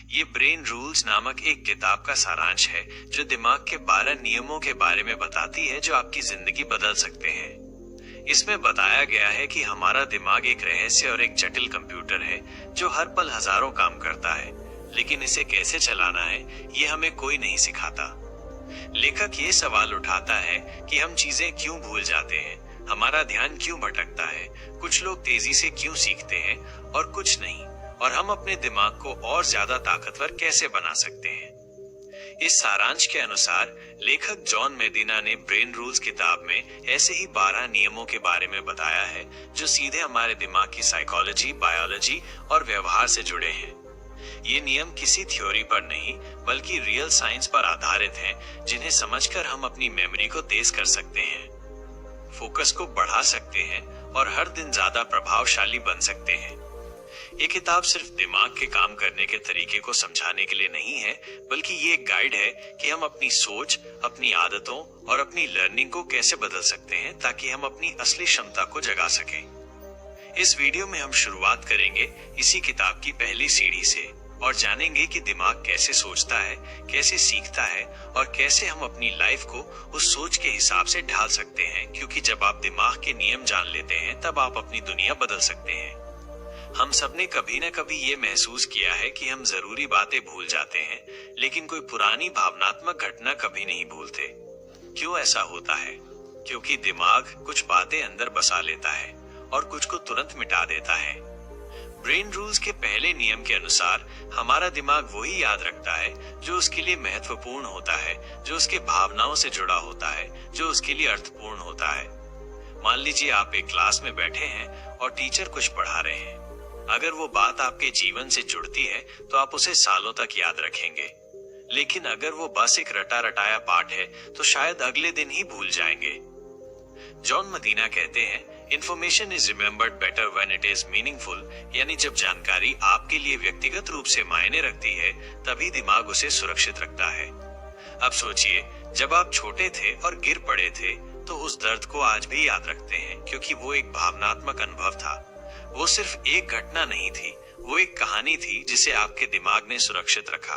ये brain rules नामक एक किताब का सारांश है जो दिमाग के 12 नियमों के बारे में बताती है जो आपकी जिंदगी बदल सकते हैं। इसमें बताया गया है कि हमारा दिमाग एक रहस्य और एक जटिल कंप्यूटर है जो हर पल हजारों काम करता है, लेकिन इसे कैसे चलाना है ये हमें कोई नहीं सिखाता। लेखक ये सवाल उठाता है कि हम चीजें क्यों भूल जाते हैं, हमारा ध्यान क्यों भटकता है, कुछ लोग तेजी से क्यों सीखते हैं और कुछ नहीं, और हम अपने दिमाग को और ज्यादा ताकतवर कैसे बना सकते हैं। इस सारांश के अनुसार लेखक जॉन मेडिना ने ब्रेन रूल्स किताब में ऐसे ही 12 नियमों के बारे में बताया है जो सीधे हमारे दिमाग की साइकोलॉजी, बायोलॉजी और व्यवहार से जुड़े हैं। ये नियम किसी थ्योरी पर नहीं बल्कि रियल साइंस पर आधारित हैं, जिन्हें समझकर हम अपनी मेमोरी को तेज कर सकते हैं, फोकस को बढ़ा सकते हैं और हर दिन ज्यादा प्रभावशाली बन सकते हैं। ये किताब सिर्फ दिमाग के काम करने के तरीके को समझाने के लिए नहीं है, बल्कि ये एक गाइड है कि हम अपनी सोच, अपनी आदतों और अपनी लर्निंग को कैसे बदल सकते हैं ताकि हम अपनी असली क्षमता को जगा सकें। इस वीडियो में हम शुरुआत करेंगे इसी किताब की पहली सीढ़ी से और जानेंगे कि दिमाग कैसे सोचता है, कैसे सीखता है और कैसे हम अपनी लाइफ को उस सोच के हिसाब से ढाल सकते हैं, क्योंकि जब आप दिमाग के नियम जान लेते हैं तब आप अपनी दुनिया बदल सकते हैं। हम सबने कभी न कभी ये महसूस किया है कि हम जरूरी बातें भूल जाते हैं, लेकिन कोई पुरानी भावनात्मक घटना कभी नहीं भूलते। क्यों ऐसा होता है? क्योंकि दिमाग कुछ बातें अंदर बसा लेता है और कुछ को तुरंत मिटा देता है। ब्रेन रूल्स के पहले नियम के अनुसार हमारा दिमाग वही याद रखता है जो उसके लिए महत्वपूर्ण होता है, जो उसके भावनाओं से जुड़ा होता है, जो उसके लिए अर्थपूर्ण होता है। मान लीजिए आप एक क्लास में बैठे हैं और टीचर कुछ पढ़ा रहे हैं। अगर वो बात आपके जीवन से जुड़ती है तो आप उसे सालों तक याद रखेंगे, लेकिन अगर वो बस एक रटा रटाया पाठ है तो शायद अगले दिन ही भूल जाएंगे। जॉन मेडिना कहते हैं, information is remembered better when it is meaningful, यानी जब जानकारी आपके लिए व्यक्तिगत रूप से मायने रखती है तभी दिमाग उसे सुरक्षित रखता है। अब सोचिए, जब आप छोटे थे और गिर पड़े थे तो उस दर्द को आज भी याद रखते हैं, क्योंकि वो एक भावनात्मक अनुभव था। वो सिर्फ एक घटना नहीं थी, वो एक कहानी थी जिसे आपके दिमाग ने सुरक्षित रखा।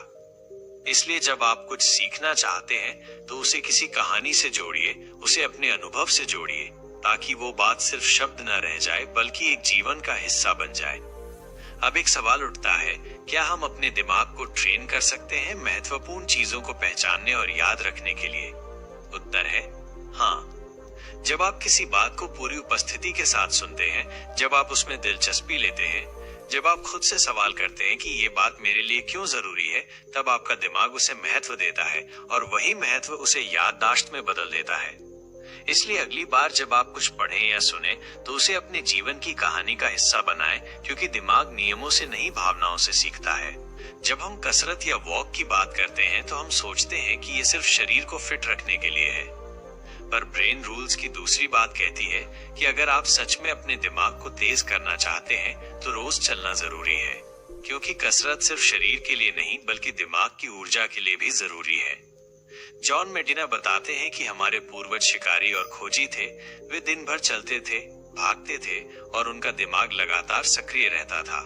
इसलिए जब आप कुछ सीखना चाहते हैं तो उसे किसी कहानी से जोड़िए, उसे अपने अनुभव से जोड़िए, ताकि वो बात सिर्फ शब्द न रह जाए बल्कि एक जीवन का हिस्सा बन जाए। अब एक सवाल उठता है, क्या हम अपने दिमाग को ट्रेन कर सकते हैं महत्वपूर्ण चीजों को पहचानने और याद रखने के लिए? उत्तर है हाँ। जब आप किसी बात को पूरी उपस्थिति के साथ सुनते हैं, जब आप उसमें दिलचस्पी लेते हैं, जब आप खुद से सवाल करते हैं कि ये बात मेरे लिए क्यों जरूरी है, तब आपका दिमाग उसे महत्व देता है और वही महत्व उसे याददाश्त में बदल देता है। इसलिए अगली बार जब आप कुछ पढ़ें या सुने तो उसे अपने जीवन की कहानी का हिस्सा बनाएं, क्योंकि दिमाग नियमों से नहीं भावनाओं से सीखता है। जब हम कसरत या वॉक की बात करते हैं तो हम सोचते हैं कि ये सिर्फ शरीर को फिट रखने के लिए है, पर ब्रेन रूल्स की दूसरी बात कहती है कि अगर आप सच में अपने दिमाग को तेज करना चाहते हैं तो रोज चलना जरूरी है, क्योंकि कसरत सिर्फ शरीर के लिए नहीं बल्कि दिमाग की ऊर्जा के लिए भी जरूरी है। जॉन मेडिना बताते हैं कि हमारे पूर्वज शिकारी और खोजी थे। वे दिन भर चलते थे, भागते थे और उनका दिमाग लगातार सक्रिय रहता था।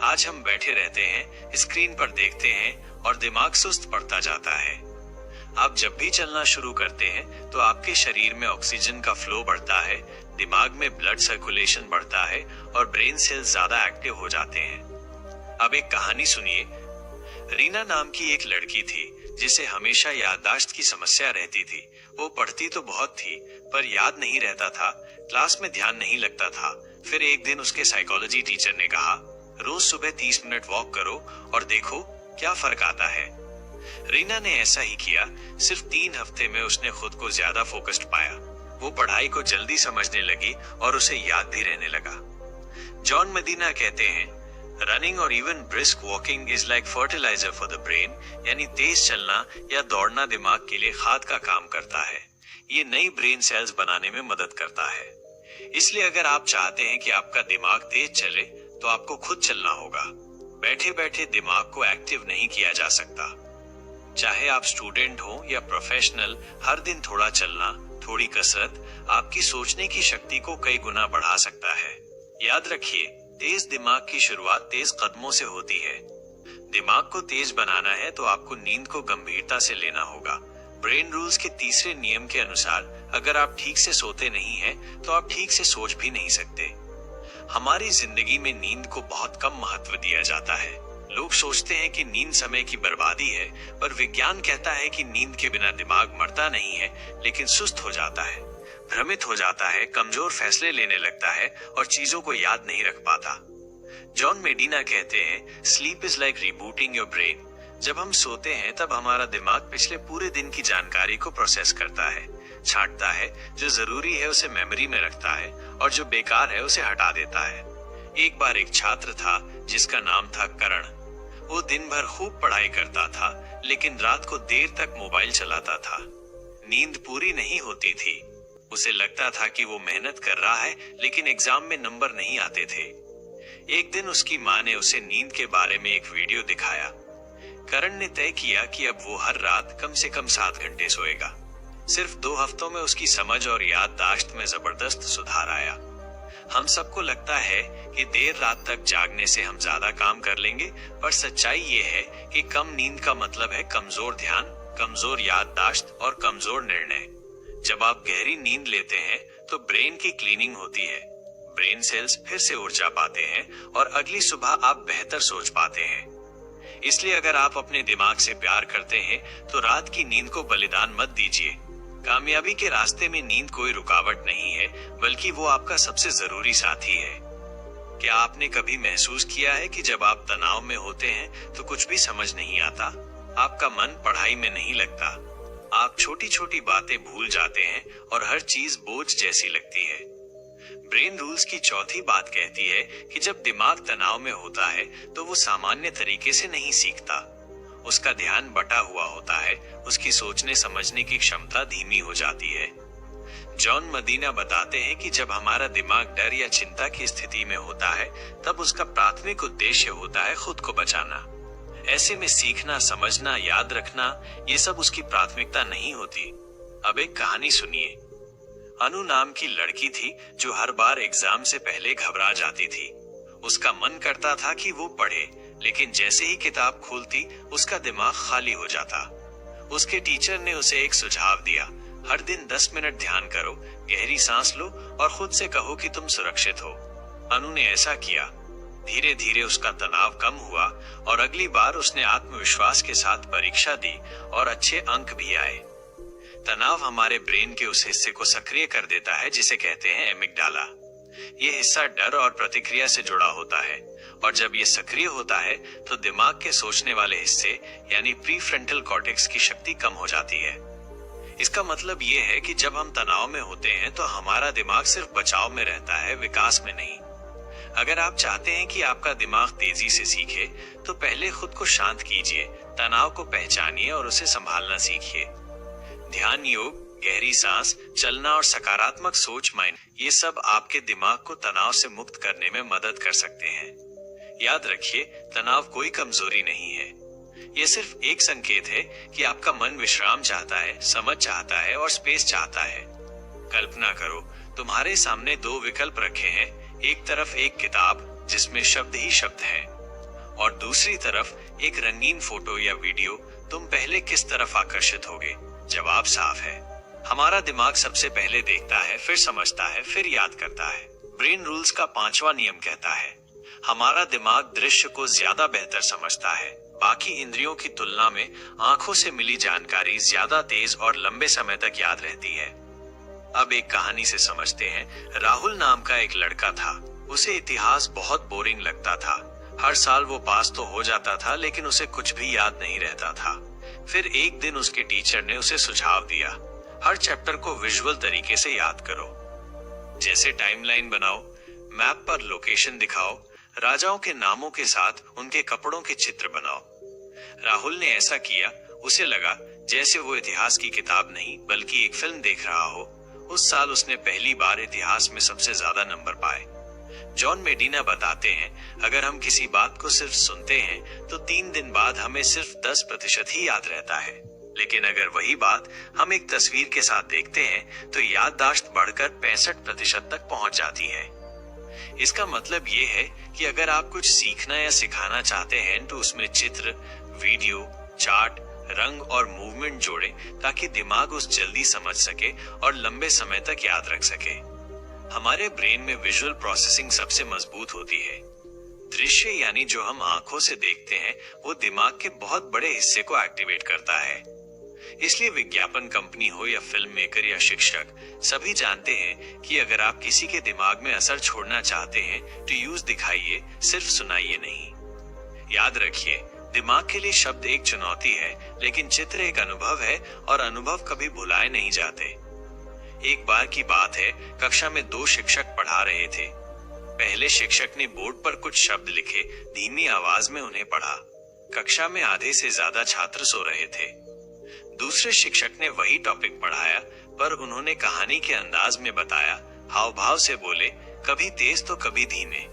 आज हम बैठे रहते हैं, स्क्रीन पर देखते हैं और दिमाग सुस्त पड़ता जाता है। आप जब भी चलना शुरू करते हैं तो आपके शरीर में ऑक्सीजन का फ्लो बढ़ता है, दिमाग में ब्लड सर्कुलेशन बढ़ता है और ब्रेन सेल्स ज्यादा एक्टिव हो जाते हैं। अब एक कहानी सुनिए। रीना नाम की एक लड़की थी जिसे हमेशा याददाश्त की समस्या रहती थी। वो पढ़ती तो बहुत थी पर याद नहीं रहता था, क्लास में ध्यान नहीं लगता था। फिर एक दिन उसके साइकोलॉजी टीचर ने कहा, रोज सुबह 30 मिनट वॉक करो और देखो क्या फर्क आता है। रीना ने ऐसा ही किया। सिर्फ 3 हफ्ते में उसने खुद को ज्यादा फोकस्ड पाया। वो पढ़ाई को जल्दी समझने लगी और उसे याद भी रहने लगा। जॉन मेडिना कहते हैं, रनिंग और even brisk walking is like fertiliser for the brain, यानी तेज चलना या दौड़ना दिमाग के लिए खाद का काम करता है। ये नई ब्रेन सेल्स बनाने में मदद करता है। इसलिए अगर आप चाहते हैं कि आपका दिमाग तेज चले तो आपको खुद चलना होगा। बैठे बैठे दिमाग को एक्टिव नहीं किया जा सकता। चाहे आप स्टूडेंट हो या प्रोफेशनल, हर दिन थोड़ा चलना, थोड़ी कसरत आपकी सोचने की शक्ति को कई गुना बढ़ा सकता है। याद रखिए, तेज दिमाग की शुरुआत तेज कदमों से होती है। दिमाग को तेज बनाना है तो आपको नींद को गंभीरता से लेना होगा। ब्रेन रूल्स के तीसरे नियम के अनुसार अगर आप ठीक से सोते नहीं हैं तो आप ठीक से सोच भी नहीं सकते। हमारी जिंदगी में नींद को बहुत कम महत्व दिया जाता है। लोग सोचते हैं कि नींद समय की बर्बादी है, पर विज्ञान कहता है कि नींद के बिना दिमाग मरता नहीं है, लेकिन सुस्त हो जाता है, भ्रमित हो जाता है, कमजोर फैसले लेने लगता है और चीजों को याद नहीं रख पाता। जॉन मेडिना कहते हैं, sleep is like rebooting your brain. जब हम सोते हैं तब हमारा दिमाग पिछले पूरे दिन की जानकारी को प्रोसेस करता है, छांटता है, जो जरूरी है उसे मेमोरी में रखता है और जो बेकार है उसे हटा देता है। एक बार एक छात्र था जिसका नाम था करण। वो दिन भर खूब पढ़ाई करता था, लेकिन रात को देर तक मोबाइल चलाता था। नींद पूरी नहीं होती थी। उसे लगता था कि वो मेहनत कर रहा है, लेकिन एग्जाम में नंबर नहीं आते थे। एक दिन उसकी माँ ने उसे नींद के बारे में एक वीडियो दिखाया। करण ने तय किया कि अब वो हर रात कम से कम 7 घंटे सोएगा। सिर्फ 2 हफ्तों में उसकी समझ और याददाश्त में जबरदस्त सुधार आया। हम सबको लगता है कि देर रात तक जागने से हम ज्यादा काम कर लेंगे, पर सच्चाई ये है कि कम नींद का मतलब है कमजोर ध्यान, कमजोर याददाश्त और कमजोर निर्णय। जब आप गहरी नींद लेते हैं तो ब्रेन की क्लीनिंग होती है। ब्रेन सेल्स फिर से ऊर्जा पाते हैं और अगली सुबह आप बेहतर सोच पाते हैं। इसलिए अगर आप अपने दिमाग से प्यार करते हैं तो रात की नींद को बलिदान मत दीजिए। कामयाबी के रास्ते में नींद कोई रुकावट नहीं है, बल्कि वो आपका सबसे जरूरी साथी है। क्या आपने कभी महसूस किया है कि जब आप तनाव में होते हैं तो कुछ भी समझ नहीं आता? आपका मन पढ़ाई में नहीं लगता, आप छोटी छोटी बातें भूल जाते हैं और हर चीज बोझ जैसी लगती है। ब्रेन रूल्स की चौथी बात कहती है कि जब दिमाग तनाव में होता है तो वो सामान्य तरीके से नहीं सीखता। उसका ध्यान बटा हुआ होता है, उसकी सोचने समझने की क्षमता धीमी हो जाती है। जॉन मदीना बताते हैं कि जब हमारा दिमाग डर या चिंता की स्थिति में होता है तब उसका प्राथमिक उद्देश्य होता है खुद को बचाना। ऐसे में सीखना, समझना, याद रखना, ये सब उसकी प्राथमिकता नहीं होती। अब एक कहानी सुनिए। अनु नाम की लड़की थी जो हर बार एग्जाम से पहले घबरा जाती थी। उसका मन करता था कि वो पढ़े, लेकिन जैसे ही किताब खोलती उसका दिमाग खाली हो जाता। उसके टीचर ने उसे एक सुझाव दिया, हर दिन 10 मिनट ध्यान करो, गहरी सांस लो और खुद से कहो कि तुम सुरक्षित हो। अनु ने ऐसा किया। धीरे धीरे उसका तनाव कम हुआ और अगली बार उसने आत्मविश्वास के साथ परीक्षा दी और अच्छे अंक भी आए। तनाव हमारे ब्रेन के उस हिस्से को सक्रिय कर देता है जिसे कहते हैं एमिगडाला। ये हिस्सा डर और प्रतिक्रिया से जुड़ा होता है और जब ये सक्रिय होता है तो दिमाग के सोचने वाले हिस्से यानी प्रीफ्रंटल कॉर्टेक्स की शक्ति कम हो जाती है। इसका मतलब ये है कि जब हम तनाव में होते हैं तो हमारा दिमाग सिर्फ बचाव में रहता है, विकास में नहीं। अगर आप चाहते हैं कि आपका दिमाग तेजी से सीखे तो पहले खुद को शांत कीजिए, तनाव को पहचानिए और उसे संभालना सीखिए। ध्यान, योग, गहरी सांस, चलना और सकारात्मक सोच माइंड, ये सब आपके दिमाग को तनाव से मुक्त करने में मदद कर सकते हैं। याद रखिए, तनाव कोई कमजोरी नहीं है। ये सिर्फ एक संकेत है कि आपका मन विश्राम चाहता है, समझ चाहता है और स्पेस चाहता है। कल्पना करो, तुम्हारे सामने 2 विकल्प रखे हैं। एक तरफ एक किताब जिसमें शब्द ही शब्द हैं और दूसरी तरफ एक रंगीन फोटो या वीडियो। तुम पहले किस तरफ आकर्षित होगे? जवाब साफ है। हमारा दिमाग सबसे पहले देखता है, फिर समझता है, फिर याद करता है। ब्रेन रूल्स का 5वां नियम कहता है, हमारा दिमाग दृश्य को ज्यादा बेहतर समझता है। बाकी इंद्रियों की तुलना में आंखों से मिली जानकारी ज्यादा तेज और लंबे समय तक याद रहती है। अब एक कहानी से समझते हैं। राहुल नाम का एक लड़का था। उसे इतिहास बहुत बोरिंग लगता था। हर साल वो पास तो हो जाता था, लेकिन उसे कुछ भी याद नहीं रहता था। फिर एक दिन उसके टीचर ने उसे सुझाव दिया, हर चैप्टर को विजुअल तरीके से याद करो। जैसे टाइमलाइन बनाओ, मैप पर लोकेशन दिखाओ, राजाओं के नामों के साथ उनके कपड़ों के चित्र बनाओ। राहुल ने ऐसा किया। उसे लगा जैसे वो इतिहास की किताब नहीं बल्कि एक फिल्म देख रहा हो। उस साल उसने पहली बार इतिहास में सबसे ज्यादा नंबर पाए। जॉन मेडिना बताते हैं, अगर हम किसी बात को सिर्फ सुनते हैं तो 3 दिन बाद हमें सिर्फ 10% ही याद रहता है, लेकिन अगर वही बात हम एक तस्वीर के साथ देखते हैं तो याददाश्त बढ़कर 65% तक पहुंच जाती है। इसका मतलब ये है कि अगर आप कुछ सीखना या सिखाना चाहते हैं तो उसमें चित्र, वीडियो, चार्ट, रंग और मूवमेंट जोड़ें ताकि दिमाग उस जल्दी समझ सके और लंबे समय तक याद रख सके। हमारे ब्रेन में विजुअल प्रोसेसिंग सबसे मजबूत होती है। दृश्य यानी जो हम आंखों से देखते हैं वो दिमाग के बहुत बड़े हिस्से को एक्टिवेट करता है। इसलिए विज्ञापन कंपनी हो या फिल्म मेकर या शिक्षक, सभी जानते हैं कि अगर आप किसी के दिमाग में असर छोड़ना चाहते हैं तो यूज दिखाइए, सिर्फ सुनाइए नहीं। याद रखिए, दिमाग के लिए शब्द एक चुनौती है, लेकिन चित्र एक अनुभव है और अनुभव कभी भुलाए नहीं जाते। एक बार की बात है, कक्षा में 2 शिक्षक पढ़ा रहे थे। पहले शिक्षक ने बोर्ड पर कुछ शब्द लिखे, धीमी आवाज में उन्हें पढ़ा। कक्षा में आधे से ज्यादा छात्र सो रहे थे। दूसरे शिक्षक ने वही टॉपिक पढ़ाया, पर उन्होंने कहानी के अंदाज में बताया, हाव भाव से बोले, कभी तेज तो कभी धीमे।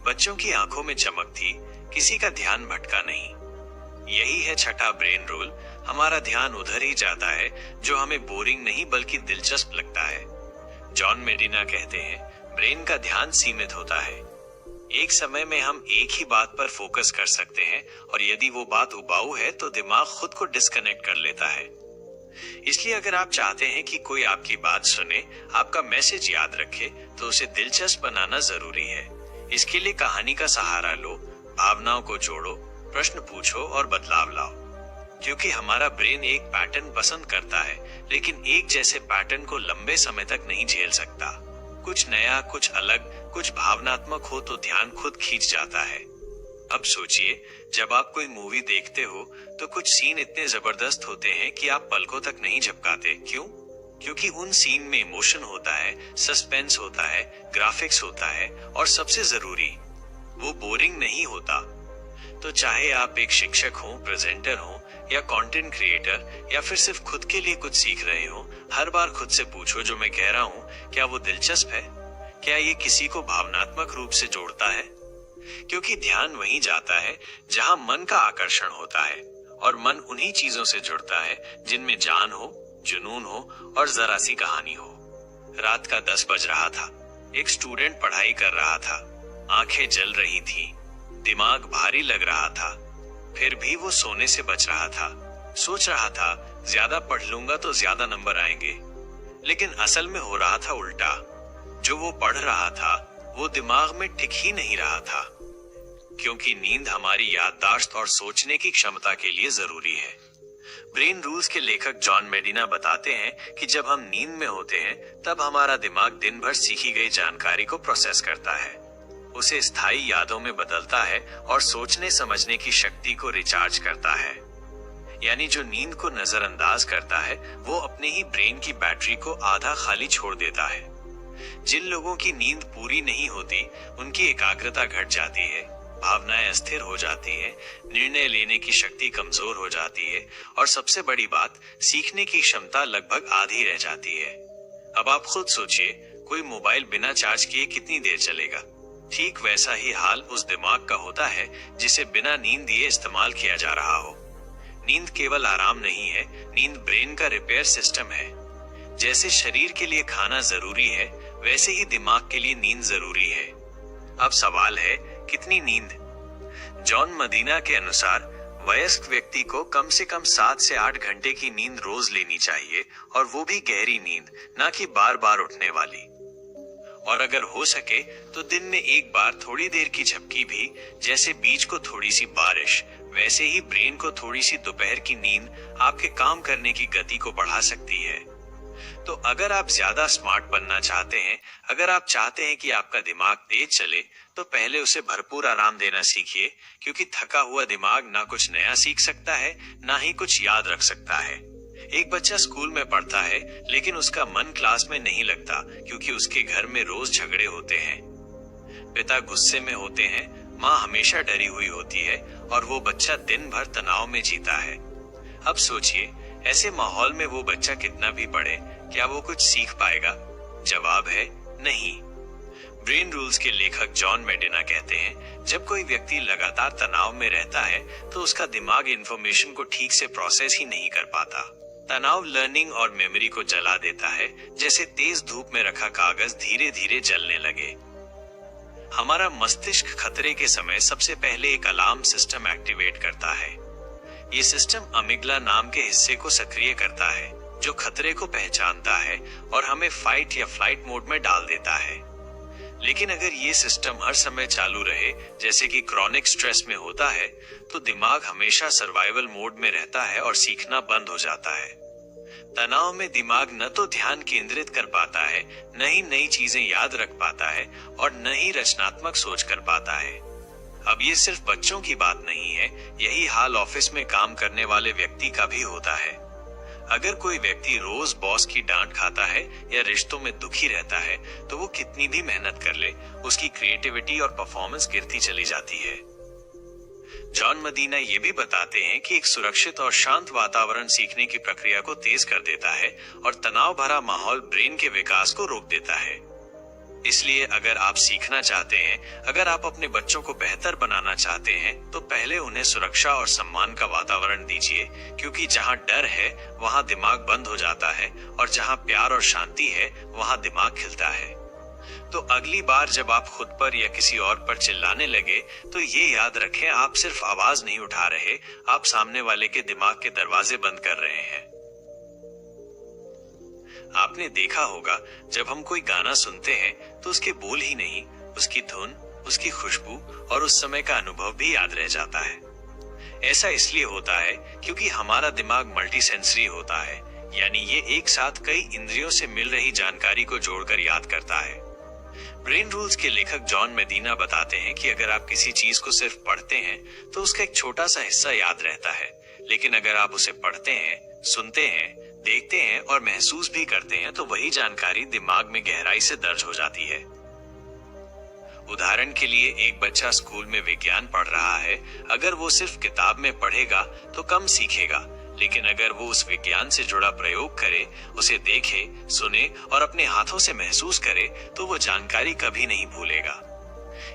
बच्चों की आंखों में चमक थी, किसी का ध्यान भटका नहीं। यही है छठा ब्रेन रूल। हमारा ध्यान उधर ही जाता है जो हमें बोरिंग नहीं बल्कि दिलचस्प लगता है। जॉन मेडिना कहते हैं, ब्रेन का ध्यान सीमित होता है। एक समय में हम एक ही बात पर फोकस कर सकते हैं और यदि वो बात उबाऊ है तो दिमाग खुद को डिस्कनेक्ट कर लेता है। इसलिए अगर आप चाहते हैं कि कोई आपकी बात सुने, आपका मैसेज याद रखे, तो उसे दिलचस्प बनाना जरूरी है। इसके लिए कहानी का सहारा लो, भावनाओं को जोड़ो, प्रश्न पूछो और बदलाव लाओ। क्योंकि हमारा ब्रेन एक पैटर्न पसंद करता है, लेकिन एक जैसे पैटर्न को लंबे समय तक नहीं झेल सकता। कुछ नया, कुछ अलग, कुछ भावनात्मक हो तो ध्यान खुद खींच जाता है। अब सोचिए, जब आप कोई मूवी देखते हो तो कुछ सीन इतने जबरदस्त होते हैं कि आप पलकों तक नहीं झपकाते। क्यों? क्योंकि उन सीन में इमोशन होता है, सस्पेंस होता है, ग्राफिक्स होता है और सबसे जरूरी, वो बोरिंग नहीं होता। तो चाहे आप एक शिक्षक हो, प्रेजेंटर हो या कंटेंट क्रिएटर या फिर सिर्फ खुद के लिए कुछ सीख रहे हो, हर बार खुद से पूछो, जो मैं कह रहा हूँ क्या वो दिलचस्प है? क्या ये किसी को भावनात्मक रूप से जोड़ता है? क्योंकि ध्यान वहीं जाता है जहां मन का आकर्षण होता है, और मन उन्हीं चीजों से जुड़ता है जिनमें जान हो, जुनून हो और जरा सी कहानी हो। रात का 10 बज रहा था। एक स्टूडेंट पढ़ाई कर रहा था। आंखें जल रही थी, दिमाग भारी लग रहा था, फिर भी वो सोने से बच रहा था। सोच रहा था, ज्यादा पढ़ लूंगा तो ज्यादा नंबर आएंगे। लेकिन असल में हो रहा था उल्टा। जो वो पढ़ रहा था वो दिमाग में टिक ही नहीं रहा था। क्योंकि नींद हमारी याददाश्त और सोचने की क्षमता के लिए जरूरी है। ब्रेन रूल्स के लेखक जॉन मेडिना बताते हैं कि जब हम नींद में होते हैं तब हमारा दिमाग दिन भर सीखी गई जानकारी को प्रोसेस करता है, उसे स्थायी यादों में बदलता है और सोचने समझने की शक्ति को रिचार्ज करता है। यानी जो नींद को नजरअंदाज करता है वो अपने ही ब्रेन की बैटरी को आधा खाली छोड़ देता है। जिन लोगों की नींद पूरी नहीं होती उनकी एकाग्रता घट जाती है, भावनाएं अस्थिर हो जाती है, निर्णय लेने की शक्ति कमजोर हो जाती है और सबसे बड़ी बात, सीखने की क्षमता लगभग आधी रह जाती है। अब आप खुद सोचिए, कोई मोबाइल बिना चार्ज किए कितनी देर चलेगा? ठीक वैसा ही हाल उस दिमाग का होता है जिसे बिना नींद दिए इस्तेमाल किया जा रहा हो। नींद केवल आराम नहीं है, नींद ब्रेन का रिपेयर सिस्टम है। जैसे शरीर के लिए खाना जरूरी है, वैसे ही दिमाग के लिए नींद जरूरी है। अब सवाल है, कितनी नींद? जॉन मदीना के अनुसार वयस्क व्यक्ति को कम से कम 7 से 8 घंटे की नींद रोज लेनी चाहिए, और वो भी गहरी नींद, ना कि बार बार उठने वाली। और अगर हो सके तो दिन में एक बार थोड़ी देर की झपकी भी, जैसे बीच को थोड़ी सी बारिश, वैसे ही ब्रेन को थोड़ी सी दोपहर की नींद आपके काम करने की गति को बढ़ा सकती है। तो अगर आप ज्यादा स्मार्ट बनना चाहते हैं, अगर आप चाहते हैं कि आपका दिमाग तेज चले, तो पहले उसे भरपूर आराम देना सीखिए, क्योंकि थका हुआ दिमाग ना कुछ नया सीख सकता है, ना ही कुछ याद रख सकता है। एक बच्चा स्कूल में पढ़ता है, लेकिन उसका मन क्लास में नहीं लगता, क्योंकि उसके घर में रोज झगड़े होते हैं। पिता गुस्से में होते हैं, माँ हमेशा डरी हुई होती है, और वो बच्चा दिन भर तनाव में जीता है। अब सोचिए, ऐसे माहौल में वो बच्चा कितना भी पढ़े, क्या वो कुछ सीख पाएगा? जवाब है नहीं। ब्रेन रूल्स के लेखक जॉन मेडिना कहते हैं, जब कोई व्यक्ति लगातार तनाव में रहता है तो उसका दिमाग इंफॉर्मेशन को ठीक से प्रोसेस ही नहीं कर पाता। तनाव लर्निंग और मेमोरी को जला देता है, जैसे तेज धूप में रखा कागज धीरे धीरे जलने लगे। हमारा मस्तिष्क खतरे के समय सबसे पहले एक अलार्म सिस्टम एक्टिवेट करता है। ये सिस्टम अमिगला नाम के हिस्से को सक्रिय करता है, जो खतरे को पहचानता है और हमें फाइट या फ्लाइट मोड में डाल देता है। लेकिन अगर ये सिस्टम हर समय चालू रहे, जैसे कि क्रॉनिक स्ट्रेस में होता है, तो दिमाग हमेशा सर्वाइवल मोड में रहता है और सीखना बंद हो जाता है। तनाव में दिमाग न तो ध्यान केंद्रित कर पाता है, न ही नई चीजें याद रख पाता है और न ही रचनात्मक सोच कर पाता है। अब ये सिर्फ बच्चों की बात नहीं है, यही हाल ऑफिस में काम करने वाले व्यक्ति का भी होता है। अगर कोई व्यक्ति रोज बॉस की डांट खाता है या रिश्तों में दुखी रहता है, तो वो कितनी भी मेहनत कर ले, उसकी क्रिएटिविटी और परफॉर्मेंस गिरती चली जाती है। जॉन मदीना ये भी बताते हैं कि एक सुरक्षित और शांत वातावरण सीखने की प्रक्रिया को तेज कर देता है और तनाव भरा माहौल ब्रेन के विकास को रोक देता है। इसलिए अगर आप सीखना चाहते हैं, अगर आप अपने बच्चों को बेहतर बनाना चाहते हैं, तो पहले उन्हें सुरक्षा और सम्मान का वातावरण दीजिए, क्योंकि जहां डर है वहां दिमाग बंद हो जाता है और जहां प्यार और शांति है वहां दिमाग खिलता है। तो अगली बार जब आप खुद पर या किसी और पर चिल्लाने लगे, तो ये याद रखें, आप सिर्फ आवाज नहीं उठा रहे, आप सामने वाले के दिमाग के दरवाजे बंद कर रहे हैं। आपने देखा होगा, जब हम कोई गाना सुनते हैं तो उसके बोल ही नहीं, उसकी धुन, उसकी खुशबू और उस समय का अनुभव भी याद रह जाता है। ऐसा इसलिए होता है क्योंकि हमारा दिमाग मल्टी सेंसरी होता है, यानी ये एक साथ कई इंद्रियों से मिल रही जानकारी को जोड़कर याद करता है। ब्रेन रूल्स के लेखक जॉन मेदीना बताते हैं कि अगर आप किसी चीज को सिर्फ पढ़ते हैं तो उसका एक छोटा सा हिस्सा याद रहता है, लेकिन अगर आप उसे पढ़ते हैं, सुनते हैं, देखते हैं और महसूस भी करते हैं, तो वही जानकारी दिमाग में गहराई से दर्ज हो जाती है। उदाहरण के लिए, एक बच्चा स्कूल में विज्ञान पढ़ रहा है। अगर वो सिर्फ किताब में पढ़ेगा तो कम सीखेगा, लेकिन अगर वो उस विज्ञान से जुड़ा प्रयोग करे, उसे देखे, सुने और अपने हाथों से महसूस करे, तो वो जानकारी कभी नहीं भूलेगा।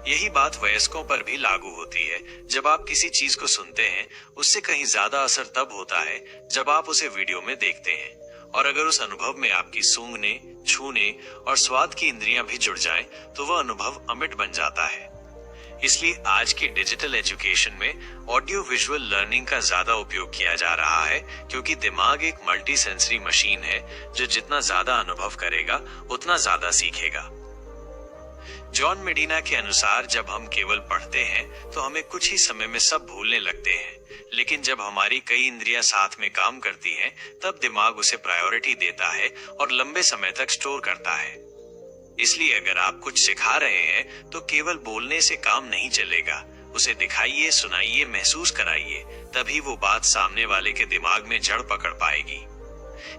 यही बात वयस्कों पर भी लागू होती है। जब आप किसी चीज को सुनते हैं, उससे कहीं ज्यादा असर तब होता है जब आप उसे वीडियो में देखते हैं, और अगर उस अनुभव में आपकी सूंघने, छूने और स्वाद की इंद्रियां भी जुड़ जाएं, तो वह अनुभव अमिट बन जाता है। इसलिए आज की डिजिटल एजुकेशन में ऑडियो विजुअल लर्निंग का ज्यादा उपयोग किया जा रहा है, क्योंकि दिमाग एक मल्टी सेंसरी मशीन है जो जितना ज्यादा अनुभव करेगा उतना ज्यादा सीखेगा। जॉन मेडीना के अनुसार, जब हम केवल पढ़ते हैं तो हमें कुछ ही समय में सब भूलने लगते हैं, लेकिन जब हमारी कई इंद्रियां साथ में काम करती हैं, तब दिमाग उसे प्रायोरिटी देता है और लंबे समय तक स्टोर करता है। इसलिए अगर आप कुछ सिखा रहे हैं तो केवल बोलने से काम नहीं चलेगा, उसे दिखाइए, सुनाइए, महसूस कराइए, तभी वो बात सामने वाले के दिमाग में जड़ पकड़ पाएगी।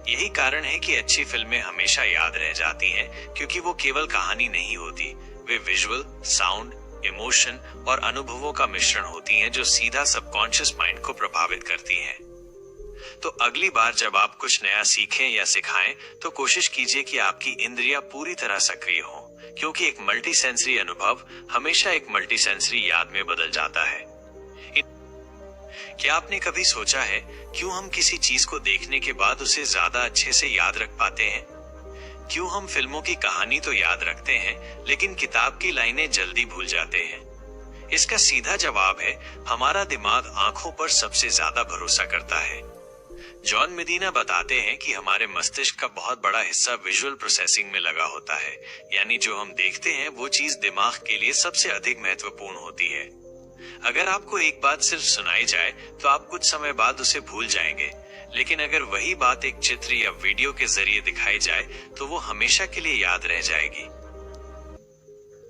यही कारण है कि अच्छी फिल्में हमेशा याद रह जाती हैं, क्योंकि वो केवल कहानी नहीं होती, वे विजुअल, साउंड, इमोशन और अनुभवों का मिश्रण होती हैं जो सीधा सबकॉन्शियस माइंड को प्रभावित करती हैं। तो अगली बार जब आप कुछ नया सीखें या सिखाएं, तो कोशिश कीजिए कि आपकी इंद्रियां पूरी तरह सक्रिय हों, क्योंकि एक मल्टी सेंसरी अनुभव हमेशा एक मल्टी सेंसरी याद में बदल जाता है। क्या आपने कभी सोचा है क्यों हम किसी चीज को देखने के बाद उसे ज्यादा अच्छे से याद रख पाते हैं? क्यों हम फिल्मों की कहानी तो याद रखते हैं, लेकिन किताब की लाइनें जल्दी भूल जाते हैं? इसका सीधा जवाब है, हमारा दिमाग आंखों पर सबसे ज्यादा भरोसा करता है। जॉन मेदीना बताते हैं कि हमारे मस्तिष्क का बहुत बड़ा हिस्सा विजुअल प्रोसेसिंग में लगा होता है, यानी जो हम देखते हैं वो चीज दिमाग के लिए सबसे अधिक महत्वपूर्ण होती है। अगर आपको एक बात सिर्फ सुनाई जाए तो आप कुछ समय बाद उसे भूल जाएंगे, लेकिन अगर वही बात एक चित्र या वीडियो के जरिए दिखाई जाए तो वो हमेशा के लिए याद रह जाएगी।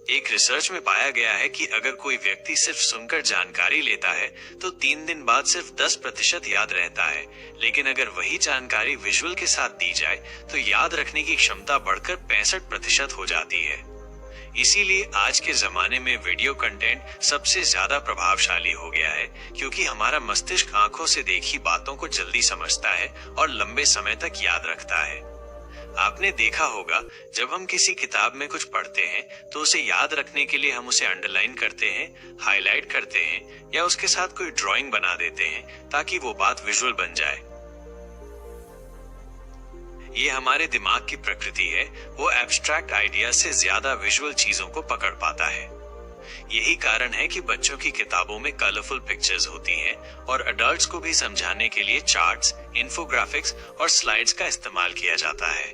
एक रिसर्च में पाया गया है कि अगर कोई व्यक्ति सिर्फ सुनकर जानकारी लेता है तो 3 दिन बाद सिर्फ 10% याद रहता है, लेकिन अगर वही जानकारी विजुअल के साथ दी जाए तो याद रखने की क्षमता बढ़कर 65% हो जाती है। इसीलिए आज के जमाने में वीडियो कंटेंट सबसे ज्यादा प्रभावशाली हो गया है, क्योंकि हमारा मस्तिष्क आंखों से देखी बातों को जल्दी समझता है और लंबे समय तक याद रखता है। आपने देखा होगा, जब हम किसी किताब में कुछ पढ़ते हैं तो उसे याद रखने के लिए हम उसे अंडरलाइन करते हैं, हाईलाइट करते हैं या उसके साथ कोई ड्राइंग बना देते हैं ताकि वो बात विजुअल बन जाए। ये हमारे दिमाग की प्रकृति है, वो एब्स्ट्रैक्ट आइडिया से ज्यादा विजुअल चीजों को पकड़ पाता है। यही कारण है कि बच्चों की किताबों में कलरफुल पिक्चर्स होती हैं और अडल्ट्स को भी समझाने के लिए चार्ट्स, इंफोग्राफिक्स और स्लाइड्स का इस्तेमाल किया जाता है।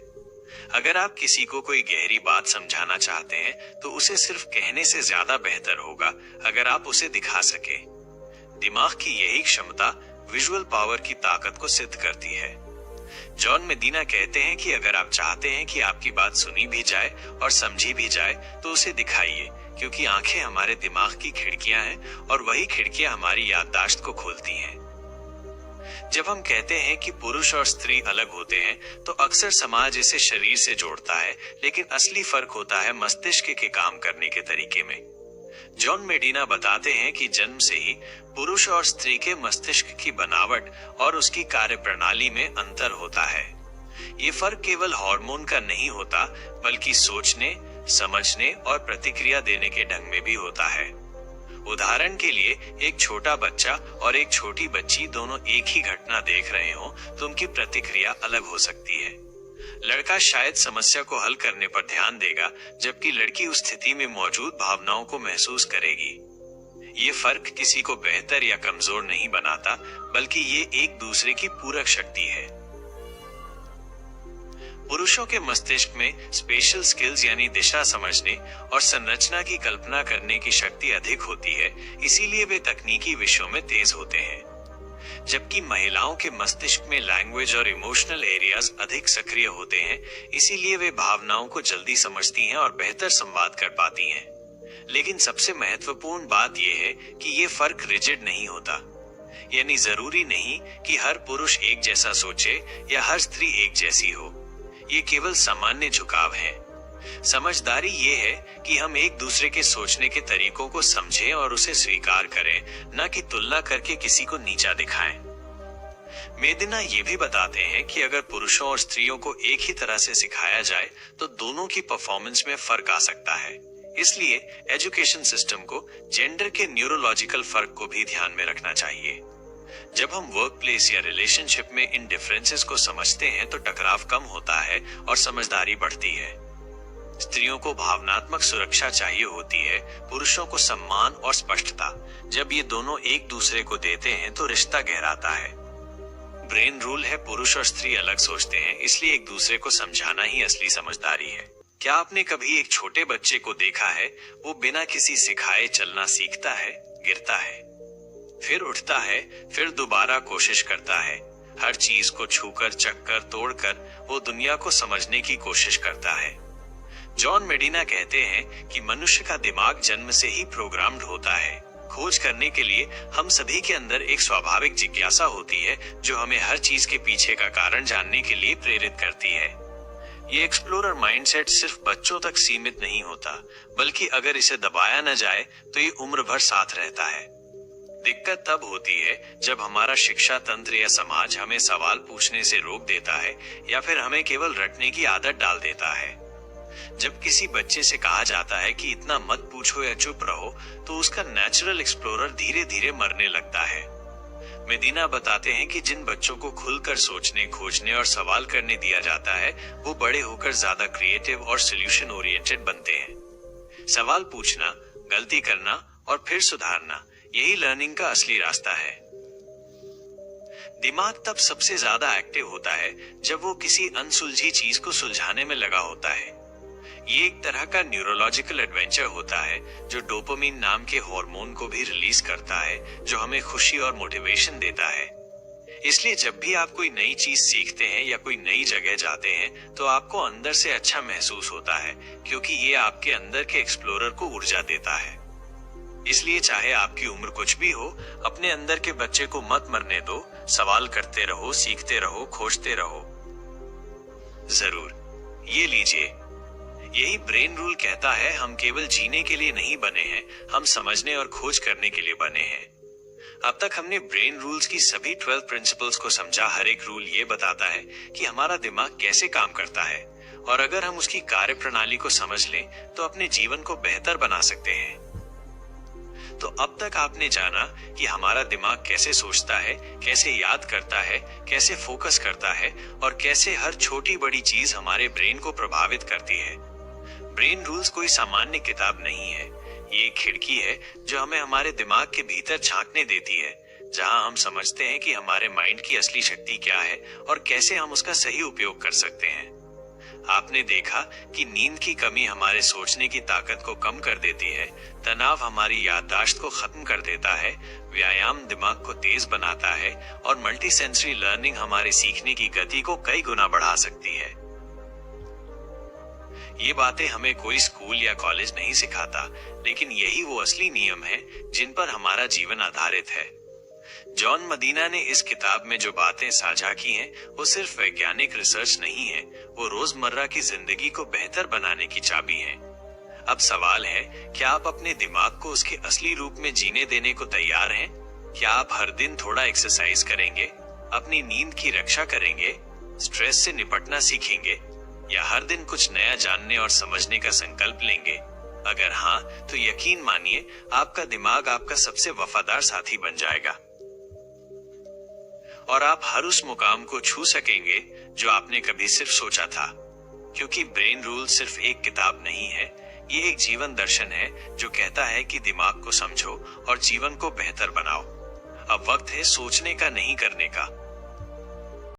अगर आप किसी को कोई गहरी बात समझाना चाहते हैं तो उसे सिर्फ कहने से ज्यादा बेहतर होगा अगर आप उसे दिखा सके। दिमाग की यही क्षमता विजुअल पावर की ताकत को सिद्ध करती है। जॉन मेडिना कहते हैं कि अगर आप चाहते हैं कि आपकी बात सुनी भी जाए और समझी भी जाए तो उसे दिखाइए, क्योंकि आंखें हमारे दिमाग की खिड़कियां हैं और वही खिड़कियां हमारी याददाश्त को खोलती हैं। जब हम कहते हैं कि पुरुष और स्त्री अलग होते हैं तो अक्सर समाज इसे शरीर से जोड़ता है, लेकिन असली फर्क होता है मस्तिष्क के काम करने के तरीके में। जॉन मेडिना बताते हैं कि जन्म से ही पुरुष और स्त्री के मस्तिष्क की बनावट और उसकी कार्यप्रणाली में अंतर होता है। ये फर्क केवल हार्मोन का नहीं होता, बल्कि सोचने, समझने और प्रतिक्रिया देने के ढंग में भी होता है। उदाहरण के लिए, एक छोटा बच्चा और एक छोटी बच्ची दोनों एक ही घटना देख रहे हो तो उनकी प्रतिक्रिया अलग हो सकती है। लड़का शायद समस्या को हल करने पर ध्यान देगा, जबकि लड़की उस स्थिति में मौजूद भावनाओं को महसूस करेगी। ये फर्क किसी को बेहतर या कमजोर नहीं बनाता, बल्कि ये एक दूसरे की पूरक शक्ति है। पुरुषों के मस्तिष्क में स्पेशल स्किल्स यानी दिशा समझने और संरचना की कल्पना करने की शक्ति अधिक होती है, इसीलिए वे तकनीकी विषयों में तेज होते हैं। जबकि महिलाओं के मस्तिष्क में लैंग्वेज और इमोशनल एरियाज अधिक सक्रिय होते हैं, इसीलिए वे भावनाओं को जल्दी समझती हैं और बेहतर संवाद कर पाती हैं। लेकिन सबसे महत्वपूर्ण बात यह है कि ये फर्क रिजिड नहीं होता, यानी जरूरी नहीं कि हर पुरुष एक जैसा सोचे या हर स्त्री एक जैसी हो। ये केवल सामान्य झुकाव है। समझदारी ये है कि हम एक दूसरे के सोचने के तरीकों को समझें और उसे स्वीकार करें, न कि तुलना करके किसी को नीचा दिखाएं। मेडिना ये भी बताते हैं कि अगर पुरुषों और स्त्रियों को एक ही तरह से सिखाया जाए तो दोनों की परफॉर्मेंस में फर्क आ सकता है। इसलिए एजुकेशन सिस्टम को जेंडर के न्यूरोलॉजिकल फर्क को भी ध्यान में रखना चाहिए। जब हम वर्क प्लेस या रिलेशनशिप में इन डिफरेंसेस को समझते हैं तो टकराव कम होता है और समझदारी बढ़ती है। स्त्रियों को भावनात्मक सुरक्षा चाहिए होती है, पुरुषों को सम्मान और स्पष्टता। जब ये दोनों एक दूसरे को देते हैं तो रिश्ता गहराता है। ब्रेन रूल है, पुरुष और स्त्री अलग सोचते हैं, इसलिए एक दूसरे को समझाना ही असली समझदारी है। क्या आपने कभी एक छोटे बच्चे को देखा है? वो बिना किसी सिखाए चलना सीखता है, गिरता है, फिर उठता है, फिर दोबारा कोशिश करता है। हर चीज को छूकर, चक्कर तोड़कर वो दुनिया को समझने की कोशिश करता है। जॉन मेडिना कहते हैं कि मनुष्य का दिमाग जन्म से ही प्रोग्राम्ड होता है। खोज करने के लिए हम सभी के अंदर एक स्वाभाविक जिज्ञासा होती है जो हमें हर चीज के पीछे का कारण जानने के लिए प्रेरित करती है। ये एक्सप्लोरर माइंडसेट सिर्फ बच्चों तक सीमित नहीं होता, बल्कि अगर इसे दबाया न जाए तो ये उम्र भर साथ रहता है। दिक्कत तब होती है जब हमारा शिक्षा तंत्र या समाज हमें सवाल पूछने से रोक देता है या फिर हमें केवल रटने की आदत डाल देता है। जब किसी बच्चे से कहा जाता है कि इतना मत पूछो या चुप रहो, तो उसका नेचुरल एक्सप्लोरर धीरे धीरे मरने लगता है। मेडिना बताते हैं कि जिन बच्चों को खुलकर सोचने, खोजने और सवाल करने दिया जाता है, वो बड़े होकर ज्यादा क्रिएटिव और सॉल्यूशन ओरिएंटेड बनते हैं। सवाल पूछना, गलती करना और फिर सुधारना, यही लर्निंग का असली रास्ता है। दिमाग तब सबसे ज्यादा एक्टिव होता है जब वो किसी अनसुलझी चीज को सुलझाने में लगा होता है। ये एक तरह का न्यूरोलॉजिकल एडवेंचर होता है जो डोपामिन नाम के हार्मोन को भी रिलीज करता है, जो हमें खुशी और मोटिवेशन देता है। इसलिए जब भी आप कोई नई चीज सीखते हैं या कोई नई जगह जाते हैं तो आपको अंदर से अच्छा महसूस होता है, क्योंकि ये आपके अंदर के एक्सप्लोरर को ऊर्जा देता है। इसलिए चाहे आपकी उम्र कुछ भी हो, अपने अंदर के बच्चे को मत मरने दो। सवाल करते रहो, सीखते रहो, खोजते रहो। जरूर ये लीजिए, यही ब्रेन रूल कहता है हम केवल जीने के लिए नहीं बने हैं, हम समझने और खोज करने के लिए बने हैं। अब तक हमने ब्रेन रूल्स की सभी 12 प्रिंसिपल्स को समझा। हर एक रूल ये बताता है कि हमारा दिमाग कैसे काम करता है, और अगर हम उसकी कार्यप्रणाली को समझ लें तो अपने जीवन को बेहतर बना सकते हैं। तो अब तक आपने जाना कि हमारा दिमाग कैसे सोचता है, कैसे याद करता है, कैसे फोकस करता है और कैसे हर छोटी बड़ी चीज हमारे ब्रेन को प्रभावित करती है। ब्रेन रूल्स कोई सामान्य किताब नहीं है, ये एक खिड़की है जो हमें हमारे दिमाग के भीतर झांकने देती है, जहां हम समझते हैं कि हमारे माइंड की असली शक्ति क्या है और कैसे हम उसका सही उपयोग कर सकते हैं। आपने देखा कि नींद की कमी हमारे सोचने की ताकत को कम कर देती है, तनाव हमारी याददाश्त को खत्म कर देता है, व्यायाम दिमाग को तेज बनाता है और मल्टी सेंसरी लर्निंग हमारे सीखने की गति को कई गुना बढ़ा सकती है। ये बातें हमें कोई स्कूल या कॉलेज नहीं सिखाता, लेकिन यही वो असली नियम है जिन पर हमारा जीवन आधारित है। जॉन मदीना ने इस किताब में जो बातें साझा की हैं, वो सिर्फ वैज्ञानिक रिसर्च नहीं है, वो रोजमर्रा की जिंदगी को बेहतर बनाने की चाबी हैं। अब सवाल है, क्या आप अपने दिमाग को उसके असली रूप में जीने देने को तैयार हैं? क्या आप हर दिन थोड़ा एक्सरसाइज करेंगे, अपनी नींद की रक्षा करेंगे, स्ट्रेस से निपटना सीखेंगे, या हर दिन कुछ नया जानने और समझने का संकल्प लेंगे? अगर हाँ, तो यकीन मानिए आपका दिमाग आपका सबसे वफादार साथी बन जाएगा और आप हर उस मुकाम को छू सकेंगे जो आपने कभी सिर्फ सोचा था। क्योंकि ब्रेन रूल सिर्फ एक किताब नहीं है, ये एक जीवन दर्शन है जो कहता है कि दिमाग को समझो और जीवन को बेहतर बनाओ। अब वक्त है सोचने का, नहीं करने का।